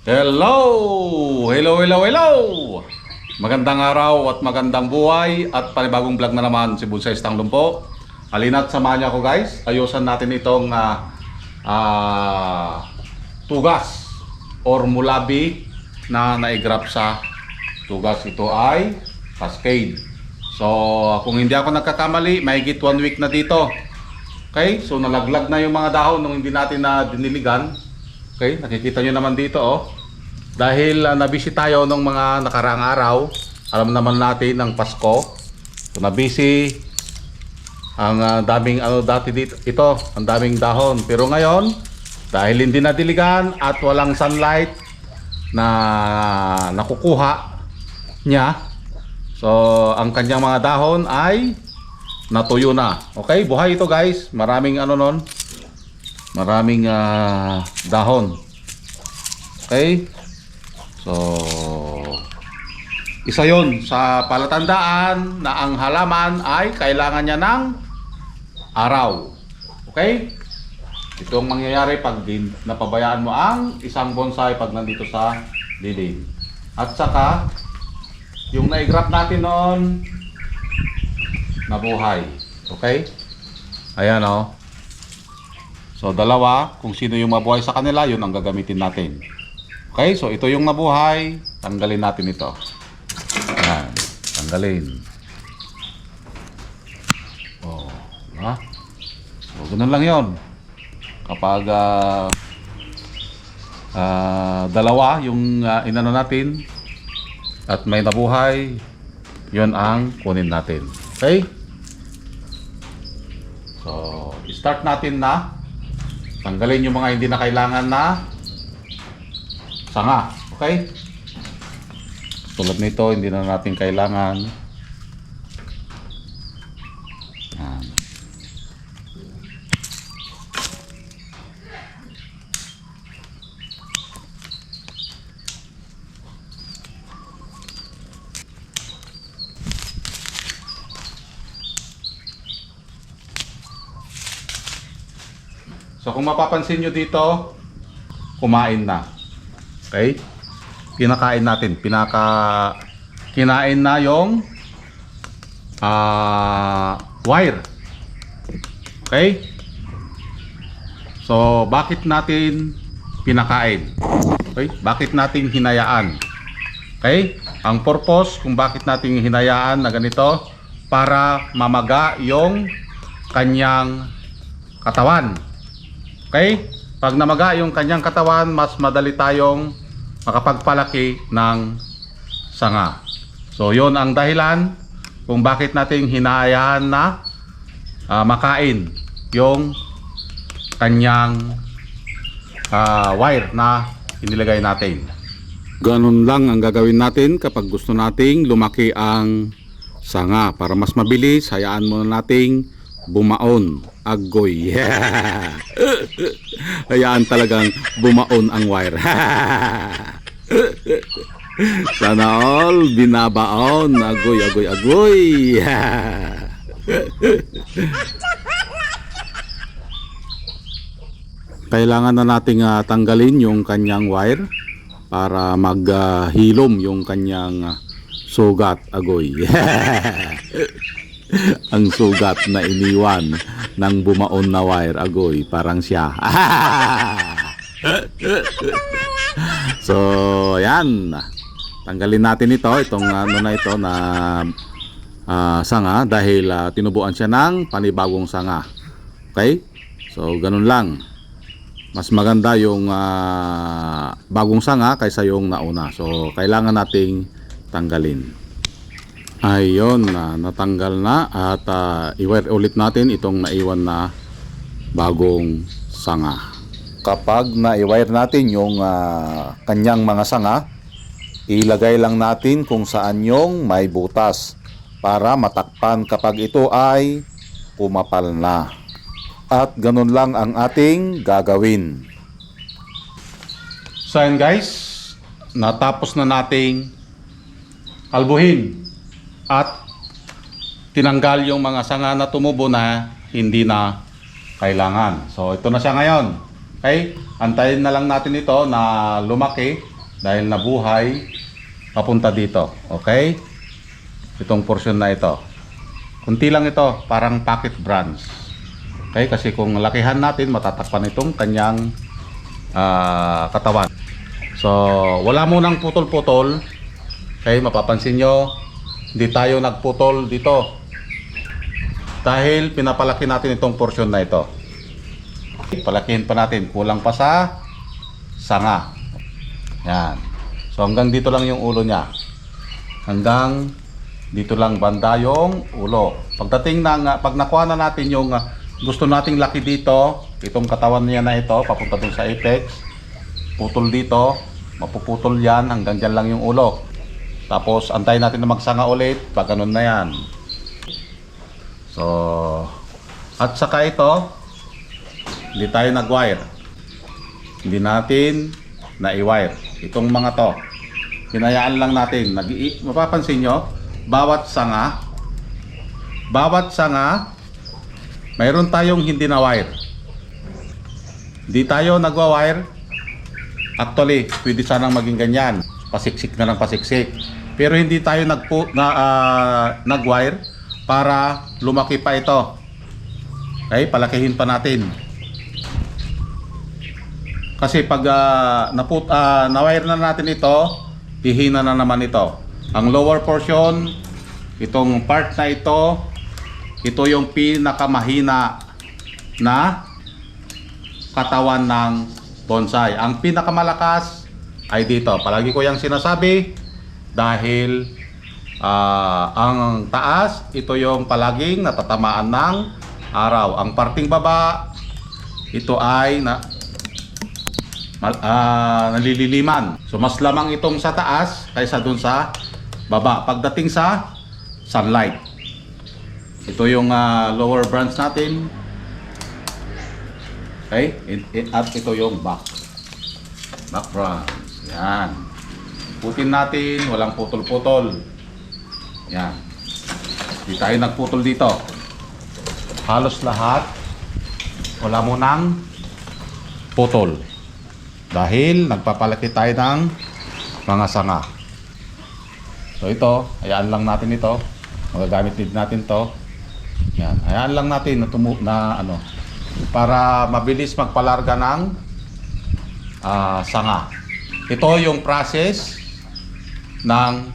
Hello! Hello, hello, hello! Magandang araw at magandang buhay at panibagong vlog na naman si Bonsai Stanglong po. Halina't samahan niyo ako guys. Ayusan natin itong tugas or mulabi na naigrap sa tugas. Ito ay cascade. So kung hindi ako nagkakamali, mahigit 1 week na dito. Okay, so nalaglag na yung mga dahon nung hindi natin na diniligan. Okay, nakikita nyo naman dito dahil nabisi tayo nung mga nakaraang araw. Alam naman natin ng Pasko. So nabisi ang daming dati dito. Ito, ang daming dahon. Pero ngayon, dahil hindi nadiligan at walang sunlight na nakukuha niya, so ang kanyang mga dahon ay natuyo na. Okay, buhay ito guys. Maraming maraming dahon. Okay, so isa yon sa palatandaan na ang halaman ay kailangan niya ng araw. Okay, ito ang mangyayari pag napabayaan mo ang isang bonsai pag nandito sa dilim. At saka yung naigrap natin noon nabuhay. Okay, ayan so dalawa, kung sino yung mabuhay sa kanila, yun ang gagamitin natin. Okay, so ito yung nabuhay, tanggalin natin ito. Ayan, tanggalin. So ganun lang yun. Kapag dalawa yung inano natin at may nabuhay, yun ang kunin natin. Okay, so start natin na tanggalin yung mga hindi na kailangan na sanga. Okay, tulad nito, hindi na natin kailangan. Yan. So kung mapapansin nyo dito, kumain na. Okay? Kinakain natin. Kinain na yung wire. Okay? So bakit natin pinakain? Okay? Bakit natin hinayaan? Okay? Ang purpose kung bakit natin hinayaan na ganito, para mamaga yung kanyang katawan. Okay? Pag namaga yung kanyang katawan, mas madali tayong makapagpalaki ng sanga. So yon ang dahilan kung bakit natin hinahayaan na makain yung kanyang wire na inilagay natin. Ganun lang ang gagawin natin kapag gusto nating lumaki ang sanga. Para mas mabilis, hayaan muna nating bumaon. Agoy. Hayaan talagang bumaon ang wire. Sana all binabaon. Agoy, agoy, agoy. Kailangan na nating tanggalin yung kanyang wire para maghilom yung kanyang sugat. Agoy. Ang sugat na iniwan ng bumaon na wire. Agoy, parang siya. So yan, tanggalin natin itong ito na sanga dahil tinubuan siya ng panibagong sanga. Okay, so ganun lang. Mas maganda yung bagong sanga kaysa yung nauna. So kailangan nating tanggalin. Ayun, natanggal na at i-wire ulit natin itong naiwan na bagong sanga. Kapag na-wire natin yung kanyang mga sanga, ilagay lang natin kung saan yung may butas para matakpan kapag ito ay kumapal na. At ganun lang ang ating gagawin. So yun guys, natapos na nating kalbuhin at tinanggal yung mga sanga na tumubo na hindi na kailangan. So ito na siya ngayon. Okay? Antayin na lang natin ito na lumaki dahil nabuhay papunta dito. Okay? Itong portion na ito. Kunti lang ito, parang pocket branch. Okay? Kasi kung lakihan natin, matatakpan itong kanyang katawan. So, wala munang putol-putol. Okay? Mapapansin nyo, hindi tayo nagputol dito. Dahil pinapalaki natin itong portion na ito. Palakihin pa natin. Kulang pa sa sanga. Yan. So hanggang dito lang yung ulo niya. Hanggang dito lang banda yung ulo. Pagdating ng pag nakuha na natin yung gusto nating laki dito, itong katawan niya na ito, papunta dun sa apex. Putol dito, mapuputol yan, hanggang dyan lang yung ulo. Tapos antayin natin na magsanga ulit, pag ganun na yan. So, at saka ito, hindi tayo nag-wire. Hindi natin na-i-wire. Itong mga to, hinayaan lang natin. Mapapansin nyo, bawat sanga, mayroon tayong hindi na-wire. Hindi tayo nagwa-wire. Actually, pwede sanang maging ganyan. Pasiksik na lang pasiksik. Pero hindi tayo nag-wire para lumaki pa ito. Okay, palakihin pa natin. Kasi pag na-wire na natin ito, hihina na naman ito. Ang lower portion, itong part na ito yung pinakamahina na katawan ng bonsai. Ang pinakamalakas ay dito. Palagi ko yung sinasabi dahil ang taas, ito yung palaging natatamaan ng araw. Ang parting baba, ito ay nalililiman. So mas lamang itong sa taas kaysa dun sa baba pagdating sa sunlight. Ito yung lower branch natin. Okay? At ito yung back branch. Yan. Putin natin, walang putol-putol. Yan. Hindi tayo nagputol dito. Halos lahat wala mo nang putol. Dahil nagpapalaki tayo ng mga sanga. So ito, hayaan lang natin ito. Magagamit din natin to. Yan, hayaan lang natin na para mabilis magpalarga ng sanga. Ito yung process ng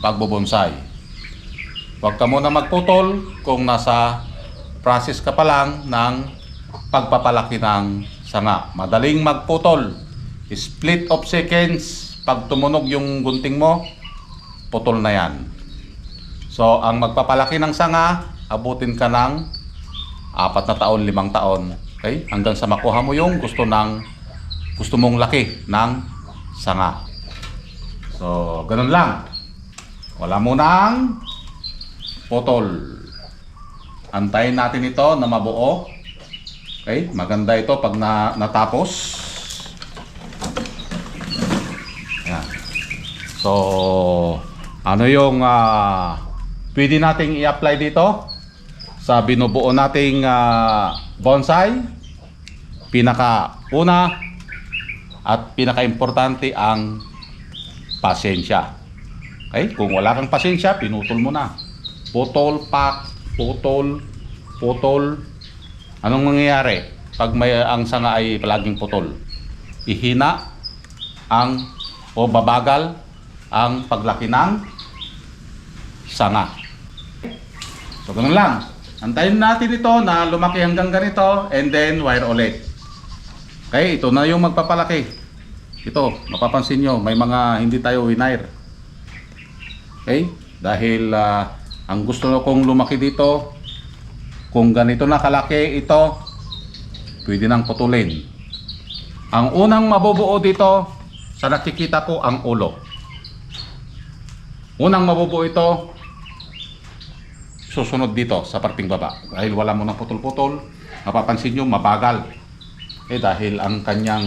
pagbobonsai. Huwag ka muna magputol kung nasa process ka pa lang ng pagpapalaki ng sanga. Madaling magputol. Split of seconds, pag tumunog yung gunting mo, putol na yan. So, ang magpapalaki ng sanga, abutin ka ng 4 na taon, 5 taon. Okay? Hanggang sa makuha mo yung gusto mong laki ng sanga. So, ganun lang. Wala mo nang putol. Antayin natin ito na mabuo. Okay? Maganda ito pag natapos. Yan. So, ano yung pwede nating i-apply dito sa binubuo nating bonsai? Pinaka-una at pinaka-importante ang pasensya. Okay? Kung wala kang pasensya, pinutol mo na. Putol, putol. Anong mangyayari pag ang sanga ay palaging putol? Ihina o babagal ang paglaki ng sanga. So ganun lang. Antayin natin ito na lumaki hanggang ganito and then wire ulit. Okay, ito na yung magpapalaki. Ito, mapapansin nyo, may mga hindi tayo winire. Okay? Dahil ang gusto kong lumaki dito, kung ganito na kalaki ito, pwede nang putulin. Ang unang mabubuo dito, sa nakikita ko, ang ulo. Unang mabubuo ito, susunod dito sa parting baba. Dahil wala mo ng putol-putol, mapapansin nyo, mabagal. Dahil ang kanyang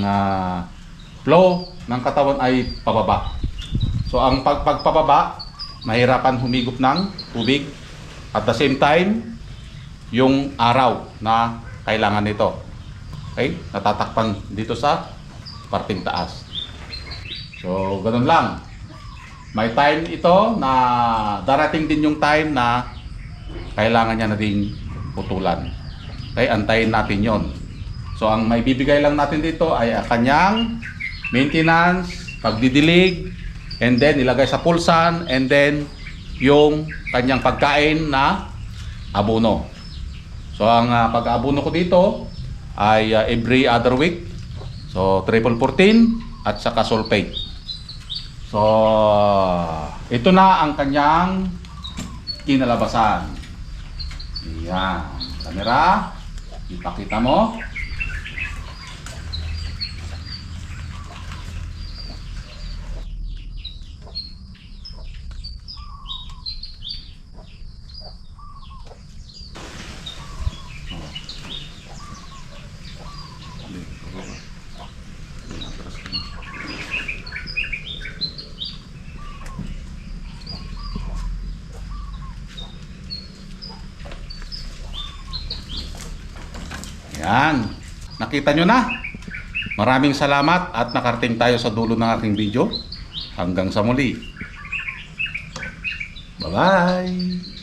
flow ng katawan ay pababa. So ang pagpababa, mahirapan humigop ng tubig. At the same time, yung araw na kailangan nito. Okay? Natatakpan dito sa parting taas. So, ganun lang. May time ito na darating din yung time na kailangan niya na ding putulan. Okay, antayin natin yon. So, ang may bibigay lang natin dito ay kanyang maintenance, pagdidilig, and then ilagay sa pulsan, and then yung kanyang pagkain na abono. So, ang pag-abono ko dito ay every other week. So, triple 14 at saka sulfate. So, ito na ang kanyang kinalabasan. Ayan. Camera, ipakita mo. Yan. Nakita nyo na. Maraming salamat at nakarating tayo sa dulo ng aking video. Hanggang sa muli. Bye-bye.